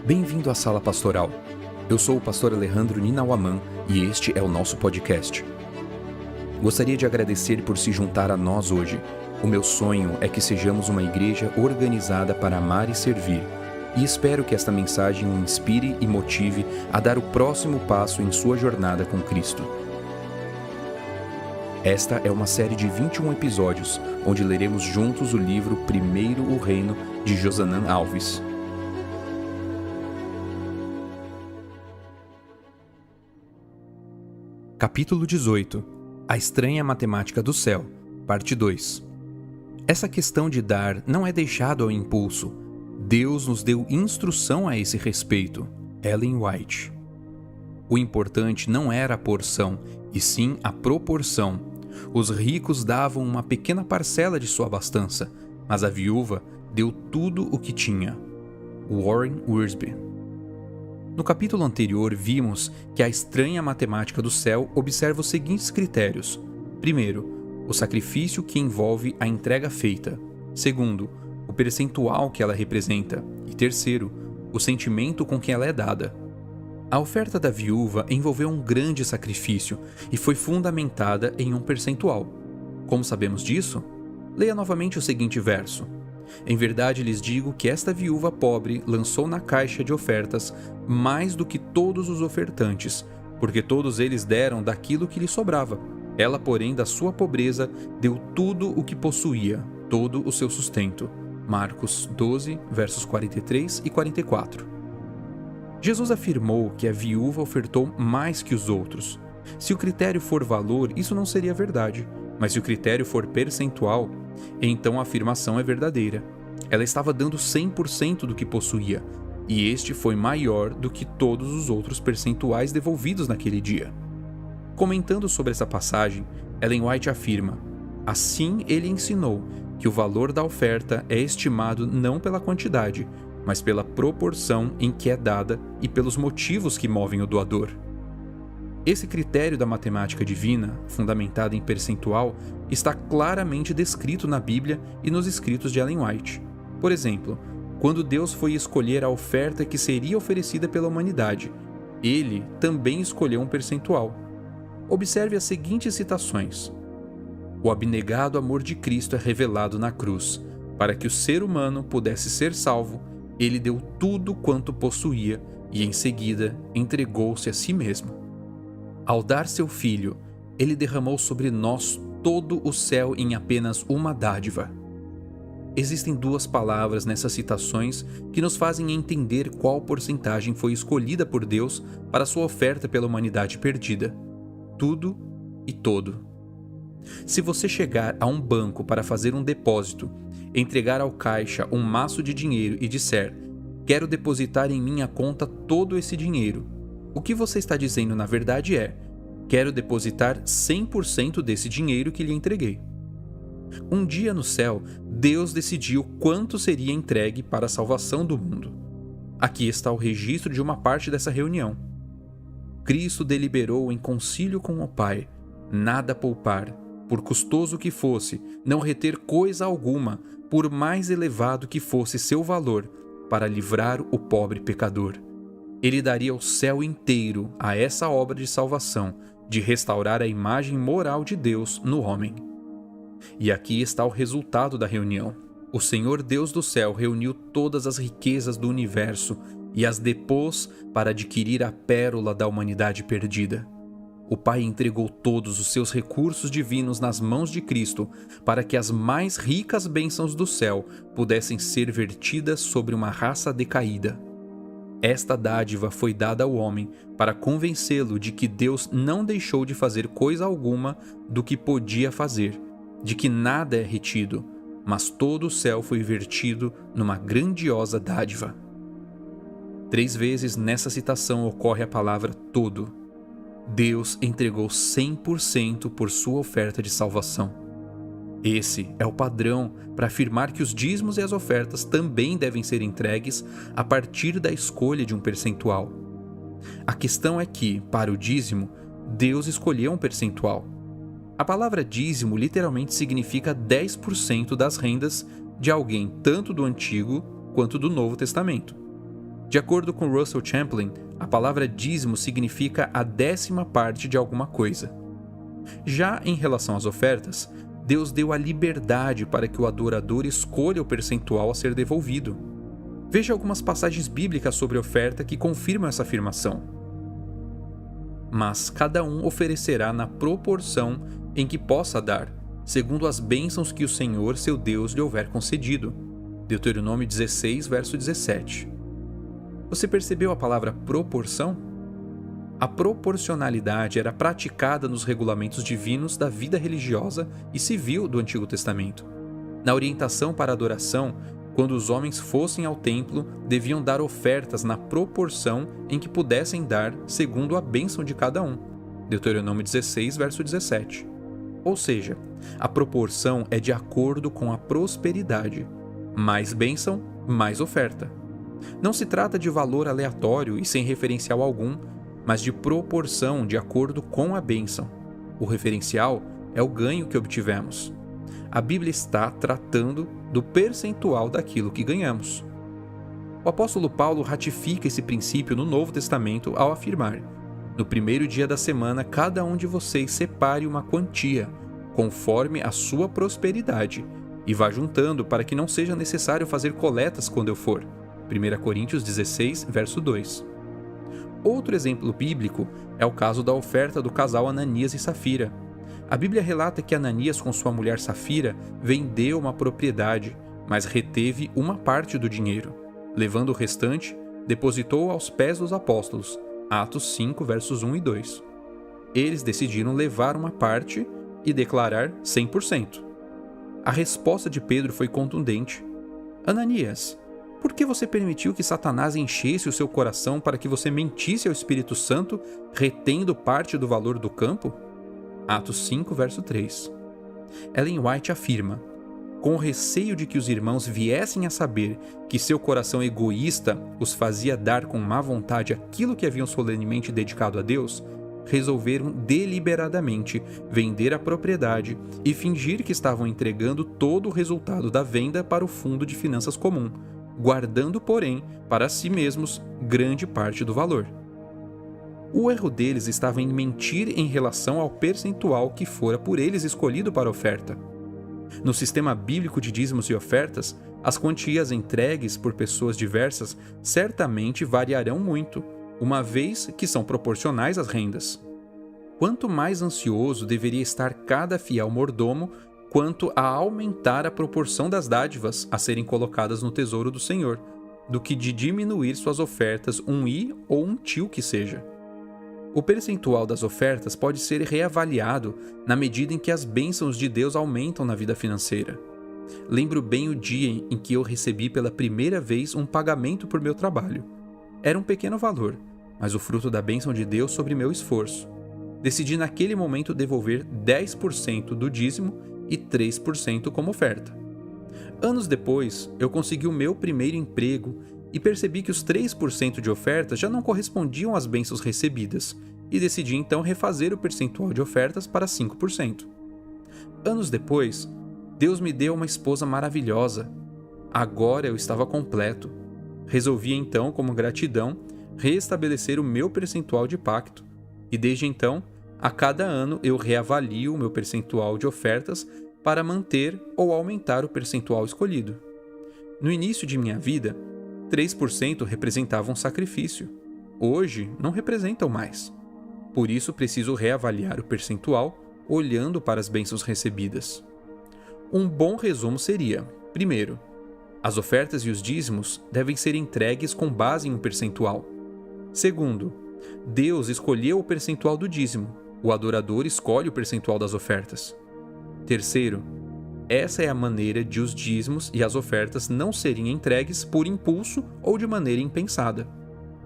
Bem-vindo à Sala Pastoral. Eu sou o pastor Alejandro Ninauaman e este é o nosso podcast. Gostaria de agradecer por se juntar a nós hoje. O meu sonho é que sejamos uma igreja organizada para amar e servir. E espero que esta mensagem o inspire e motive a dar o próximo passo em sua jornada com Cristo. Esta é uma série de 21 episódios, onde leremos juntos o livro Primeiro o Reino, de Josanã Alves. Capítulo 18. A estranha matemática do céu, parte 2. Essa questão de dar não é deixado ao impulso. Deus nos deu instrução a esse respeito. Ellen White. O importante não era a porção, e sim a proporção. Os ricos davam uma pequena parcela de sua abastança, mas a viúva deu tudo o que tinha. Warren Wiersbe. No capítulo anterior, vimos que a estranha matemática do céu observa os seguintes critérios. Primeiro, o sacrifício que envolve a entrega feita. Segundo, o percentual que ela representa. E terceiro, o sentimento com que ela é dada. A oferta da viúva envolveu um grande sacrifício e foi fundamentada em um percentual. Como sabemos disso? Leia novamente o seguinte verso. Em verdade lhes digo que esta viúva pobre lançou na caixa de ofertas mais do que todos os ofertantes, porque todos eles deram daquilo que lhe sobrava. Ela, porém, da sua pobreza, deu tudo o que possuía, todo o seu sustento. Marcos 12, versos 43 e 44. Jesus afirmou que a viúva ofertou mais que os outros. Se o critério for valor, isso não seria verdade. Mas se o critério for percentual, então a afirmação é verdadeira. Ela estava dando 100% do que possuía, e este foi maior do que todos os outros percentuais devolvidos naquele dia. Comentando sobre essa passagem, Ellen White afirma: assim ele ensinou que o valor da oferta é estimado não pela quantidade, mas pela proporção em que é dada e pelos motivos que movem o doador. Esse critério da matemática divina, fundamentado em percentual, está claramente descrito na Bíblia e nos escritos de Ellen White. Por exemplo, quando Deus foi escolher a oferta que seria oferecida pela humanidade, ele também escolheu um percentual. Observe as seguintes citações. O abnegado amor de Cristo é revelado na cruz. Para que o ser humano pudesse ser salvo, ele deu tudo quanto possuía e, em seguida, entregou-se a si mesmo. Ao dar seu filho, ele derramou sobre nós todo o céu em apenas uma dádiva. Existem duas palavras nessas citações que nos fazem entender qual porcentagem foi escolhida por Deus para sua oferta pela humanidade perdida. Tudo e todo. Se você chegar a um banco para fazer um depósito, entregar ao caixa um maço de dinheiro e disser: quero depositar em minha conta todo esse dinheiro, o que você está dizendo na verdade é: quero depositar 100% desse dinheiro que lhe entreguei. Um dia no céu, Deus decidiu quanto seria entregue para a salvação do mundo. Aqui está o registro de uma parte dessa reunião. Cristo deliberou em concílio com o Pai, nada poupar, por custoso que fosse, não reter coisa alguma, por mais elevado que fosse seu valor, para livrar o pobre pecador. Ele daria o céu inteiro a essa obra de salvação, de restaurar a imagem moral de Deus no homem. E aqui está o resultado da reunião. O Senhor Deus do céu reuniu todas as riquezas do universo e as depôs para adquirir a pérola da humanidade perdida. O Pai entregou todos os seus recursos divinos nas mãos de Cristo para que as mais ricas bênçãos do céu pudessem ser vertidas sobre uma raça decaída. Esta dádiva foi dada ao homem para convencê-lo de que Deus não deixou de fazer coisa alguma do que podia fazer, de que nada é retido, mas todo o céu foi vertido numa grandiosa dádiva. 3 vezes nessa citação ocorre a palavra todo. Deus entregou 100% por sua oferta de salvação. Esse é o padrão para afirmar que os dízimos e as ofertas também devem ser entregues a partir da escolha de um percentual. A questão é que, para o dízimo, Deus escolheu um percentual. A palavra dízimo literalmente significa 10% das rendas de alguém tanto do Antigo quanto do Novo Testamento. De acordo com Russell Champlin, a palavra dízimo significa a 10ª parte de alguma coisa. Já em relação às ofertas, Deus deu a liberdade para que o adorador escolha o percentual a ser devolvido. Veja algumas passagens bíblicas sobre oferta que confirmam essa afirmação. Mas cada um oferecerá na proporção em que possa dar, segundo as bênçãos que o Senhor, seu Deus, lhe houver concedido. Deuteronômio 16, verso 17. Você percebeu a palavra proporção? A proporcionalidade era praticada nos regulamentos divinos da vida religiosa e civil do Antigo Testamento. Na orientação para a adoração, quando os homens fossem ao templo, deviam dar ofertas na proporção em que pudessem dar segundo a bênção de cada um. Deuteronômio 16, verso 17. Ou seja, a proporção é de acordo com a prosperidade. Mais bênção, mais oferta. Não se trata de valor aleatório e sem referencial algum, mas de proporção de acordo com a bênção. O referencial é o ganho que obtivemos. A Bíblia está tratando do percentual daquilo que ganhamos. O apóstolo Paulo ratifica esse princípio no Novo Testamento ao afirmar: no primeiro dia da semana, cada um de vocês separe uma quantia, conforme a sua prosperidade, e vá juntando para que não seja necessário fazer coletas quando eu for. 1 Coríntios 16, verso 2. Outro exemplo bíblico é o caso da oferta do casal Ananias e Safira. A Bíblia relata que Ananias, com sua mulher Safira, vendeu uma propriedade, mas reteve uma parte do dinheiro. Levando o restante, depositou aos pés dos apóstolos. Atos 5, versos 1 e 2. Eles decidiram levar uma parte e declarar 100%. A resposta de Pedro foi contundente. Ananias, por que você permitiu que Satanás enchesse o seu coração para que você mentisse ao Espírito Santo, retendo parte do valor do campo? Atos 5, verso 3. Ellen White afirma: com receio de que os irmãos viessem a saber que seu coração egoísta os fazia dar com má vontade aquilo que haviam solenemente dedicado a Deus, resolveram deliberadamente vender a propriedade e fingir que estavam entregando todo o resultado da venda para o fundo de finanças comum, guardando, porém, para si mesmos grande parte do valor. O erro deles estava em mentir em relação ao percentual que fora por eles escolhido para a oferta. No sistema bíblico de dízimos e ofertas, as quantias entregues por pessoas diversas certamente variarão muito, uma vez que são proporcionais às rendas. Quanto mais ansioso deveria estar cada fiel mordomo quanto a aumentar a proporção das dádivas a serem colocadas no tesouro do Senhor, do que de diminuir suas ofertas um i ou um tio que seja. O percentual das ofertas pode ser reavaliado na medida em que as bênçãos de Deus aumentam na vida financeira. Lembro bem o dia em que eu recebi pela primeira vez um pagamento por meu trabalho. Era um pequeno valor, mas o fruto da bênção de Deus sobre meu esforço. Decidi naquele momento devolver 10% do dízimo e 3% como oferta. Anos depois, eu consegui o meu primeiro emprego e percebi que os 3% de ofertas já não correspondiam às bênçãos recebidas, e decidi então refazer o percentual de ofertas para 5%. Anos depois, Deus me deu uma esposa maravilhosa. Agora eu estava completo. Resolvi então, como gratidão, reestabelecer o meu percentual de pacto, e desde então, a cada ano eu reavalio o meu percentual de ofertas para manter ou aumentar o percentual escolhido. No início de minha vida, 3% representava um sacrifício. Hoje, não representam mais. Por isso, preciso reavaliar o percentual olhando para as bênçãos recebidas. Um bom resumo seria: primeiro, as ofertas e os dízimos devem ser entregues com base em um percentual. Segundo, Deus escolheu o percentual do dízimo. O adorador escolhe o percentual das ofertas. Terceiro, essa é a maneira de os dízimos e as ofertas não serem entregues por impulso ou de maneira impensada.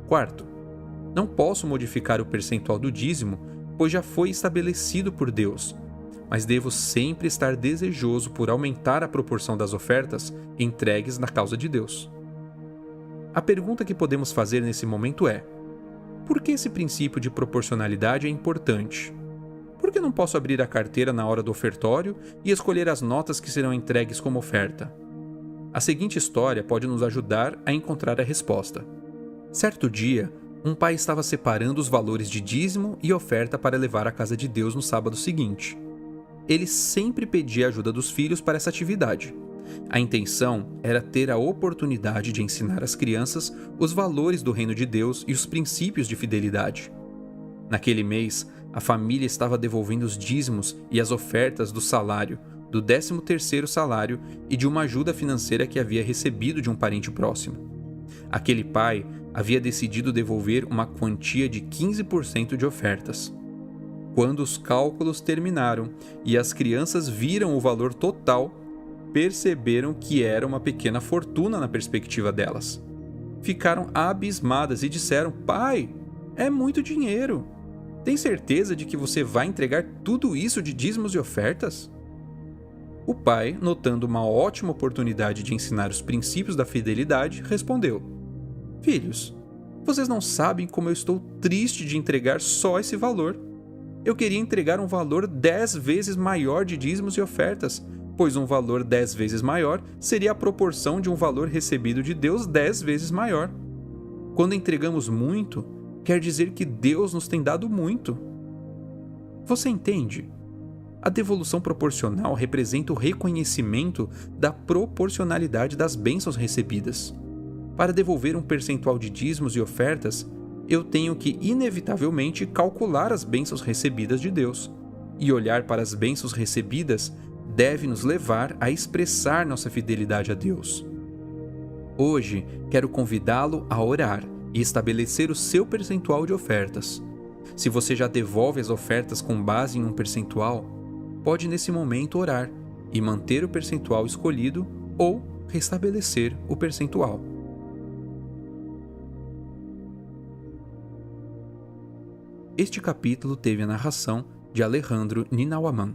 Quarto, não posso modificar o percentual do dízimo, pois já foi estabelecido por Deus, mas devo sempre estar desejoso por aumentar a proporção das ofertas entregues na causa de Deus. A pergunta que podemos fazer nesse momento é: por que esse princípio de proporcionalidade é importante? Por que não posso abrir a carteira na hora do ofertório e escolher as notas que serão entregues como oferta? A seguinte história pode nos ajudar a encontrar a resposta. Certo dia, um pai estava separando os valores de dízimo e oferta para levar à casa de Deus no sábado seguinte. Ele sempre pedia a ajuda dos filhos para essa atividade. A intenção era ter a oportunidade de ensinar às crianças os valores do reino de Deus e os princípios de fidelidade. Naquele mês, a família estava devolvendo os dízimos e as ofertas do salário, do 13º salário e de uma ajuda financeira que havia recebido de um parente próximo. Aquele pai havia decidido devolver uma quantia de 15% de ofertas. Quando os cálculos terminaram e as crianças viram o valor total, perceberam que era uma pequena fortuna na perspectiva delas. Ficaram abismadas e disseram: "Pai, é muito dinheiro. Tem certeza de que você vai entregar tudo isso de dízimos e ofertas?" O pai, notando uma ótima oportunidade de ensinar os princípios da fidelidade, respondeu: "Filhos, vocês não sabem como eu estou triste de entregar só esse valor. Eu queria entregar um valor 10 vezes maior de dízimos e ofertas, pois um valor 10 vezes maior seria a proporção de um valor recebido de Deus 10 vezes maior. Quando entregamos muito, quer dizer que Deus nos tem dado muito. Você entende? A devolução proporcional representa o reconhecimento da proporcionalidade das bênçãos recebidas. Para devolver um percentual de dízimos e ofertas, eu tenho que, inevitavelmente, calcular as bênçãos recebidas de Deus. E olhar para as bênçãos recebidas deve nos levar a expressar nossa fidelidade a Deus. Hoje, quero convidá-lo a orar e estabelecer o seu percentual de ofertas. Se você já devolve as ofertas com base em um percentual, pode nesse momento orar e manter o percentual escolhido ou restabelecer o percentual. Este capítulo teve a narração de Alejandro Ninawaman.